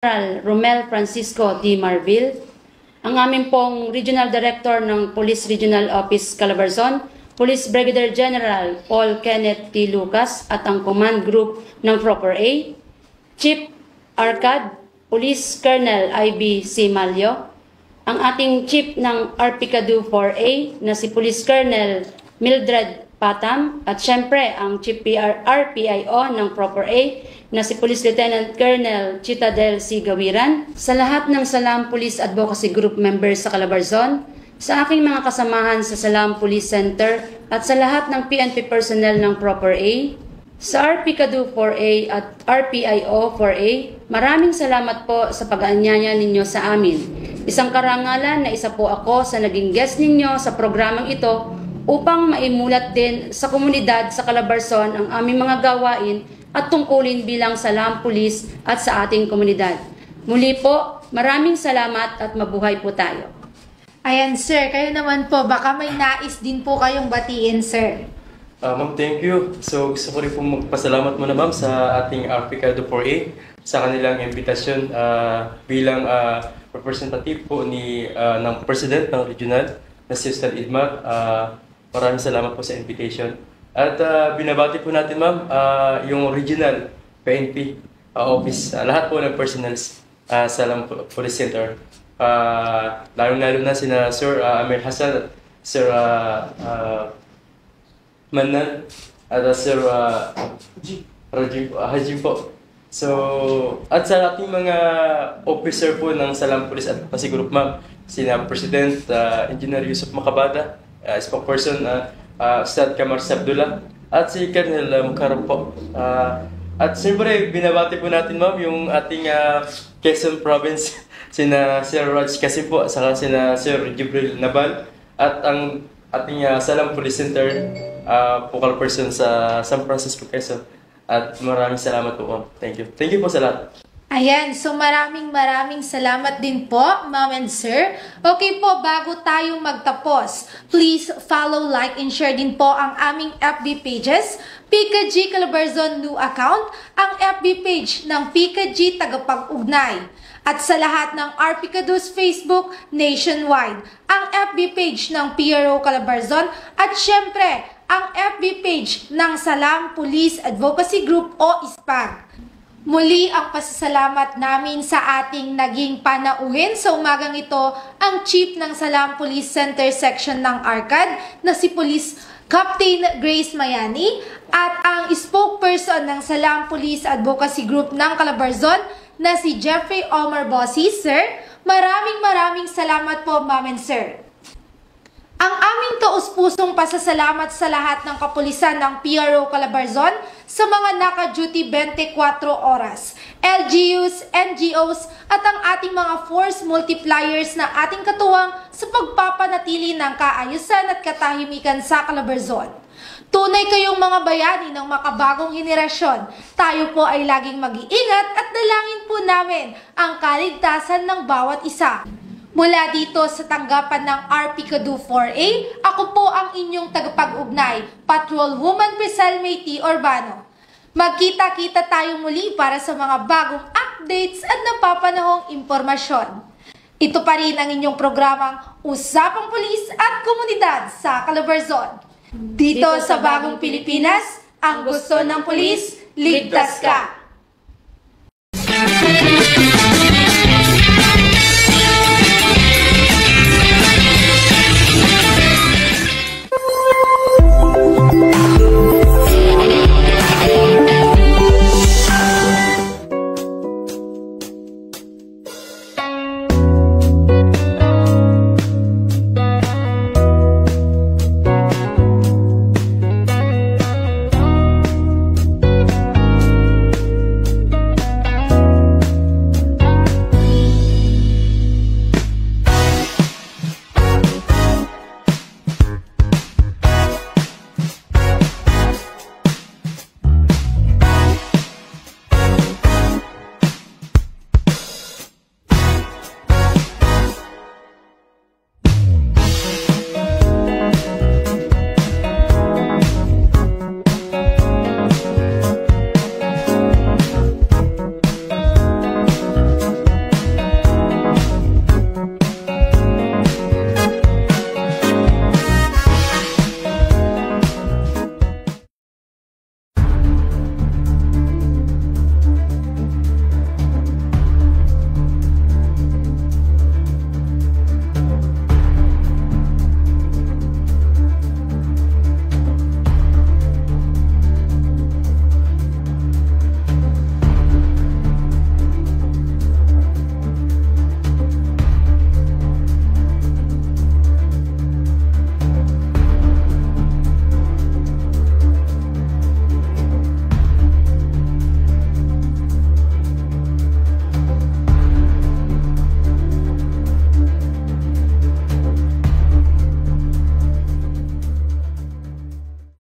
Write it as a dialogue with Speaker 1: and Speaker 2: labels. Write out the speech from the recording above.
Speaker 1: General Romel Francisco D. Marvil, ang aming pong Regional Director ng Police Regional Office Calabarzon, Police Brigadier General Paul Kenneth T. Lucas at ang Command Group ng Proper A, Chief Arcad, Police Colonel I.B. C. Malyo, ang ating Chief ng RPCADU 4A na si Police Colonel Mildred Patam at syempre ang Chief RPIO ng Proper A na si Police Lieutenant Colonel Chitadel C. Gawiran, sa lahat ng Salam Police Advocacy Group members sa Calabarzon, sa aking mga kasamahan sa Salam Police Center at sa lahat ng PNP personnel ng Proper A, sa RPCADU 4A at RPIO 4A, maraming salamat po sa pag-aanyaya ninyo sa amin. Isang karangalan na isa po ako sa naging guest ninyo sa programang ito upang maimulat din sa komunidad sa Calabarzon ang aming mga gawain at tungkulin bilang Salam Police at sa ating komunidad. Muli po, maraming salamat at mabuhay po tayo.
Speaker 2: Ayan sir, kayo naman po, baka may nais din po kayong batiin sir.
Speaker 3: Ma'am, thank you. So gusto ko rin po magpasalamat muna ma'am sa ating RPCADU 4A sa kanilang imbitasyon bilang representative po ng President ng Regional na si Ustad Idmar. Maraming salamat po sa invitation. At binabati po natin ma'am yung Regional PNP Office, lahat po ng personals sa Salam Police Center. Lalo-lalo na sina Sir Amir Hassan at Sir Manan at Sir Hajim po. So, at sa ating mga officer po ng Salam Police Advocacy Group ma'am, sina President Engineer Yusuf Makabada, spokesperson Ustad Kamar Sabdullah at si Colonel Mukarram po. At siyempre binabati po natin ma'am yung ating Quezon Province, sina Sir Raj Kasim po, saka sina Sir Jibril Nabal at ang ating Salam Police Center focal person sa San Francisco, Quezon. At maraming salamat po ma'am. Thank you. Thank you po sa lahat.
Speaker 2: Ayan, so maraming salamat din po, ma'am and sir. Okay po, bago tayo magtapos, please follow, like, and share din po ang aming FB pages, PikaG Calabarzon New Account, ang FB page ng PikaG Tagapag-Ugnay. At sa lahat ng RPCADU's Facebook nationwide, ang FB page ng PRO Calabarzon at syempre, ang FB page ng Salam Police Advocacy Group o ISPAG. Muli ang pasasalamat namin sa ating naging panauhin sa umagang ito ang Chief ng Salam Police Center Section ng ARCAD na si Police Captain Grace Mayani at ang spokesperson ng Salam Police Advocacy Group ng Calabarzon na si Jeffrey Omar Bossi. Sir, maraming salamat po ma'am and sir. Ang aming taus-pusong pasasalamat sa lahat ng kapulisan ng PRO Calabarzon sa mga naka-duty 24 oras, LGUs, NGOs at ang ating mga force multipliers na ating katuwang sa pagpapanatili ng kaayusan at katahimikan sa Calabarzon. Tunay kayong mga bayani ng makabagong henerasyon. Tayo po ay laging mag-iingat at dalangin po namin ang kaligtasan ng bawat isa. Mula dito sa tanggapan ng RPCADU 4A, ako po ang inyong tagapag-ugnay, Patrol Woman Prisalme T. Urbano. Magkita-kita tayo muli para sa mga bagong updates at napapanahong impormasyon. Ito pa rin ang inyong programang Usapang Pulis at Komunidad sa Calabarzon. Dito sa Bagong Pilipinas, ang gusto ng pulis, ligtas ka!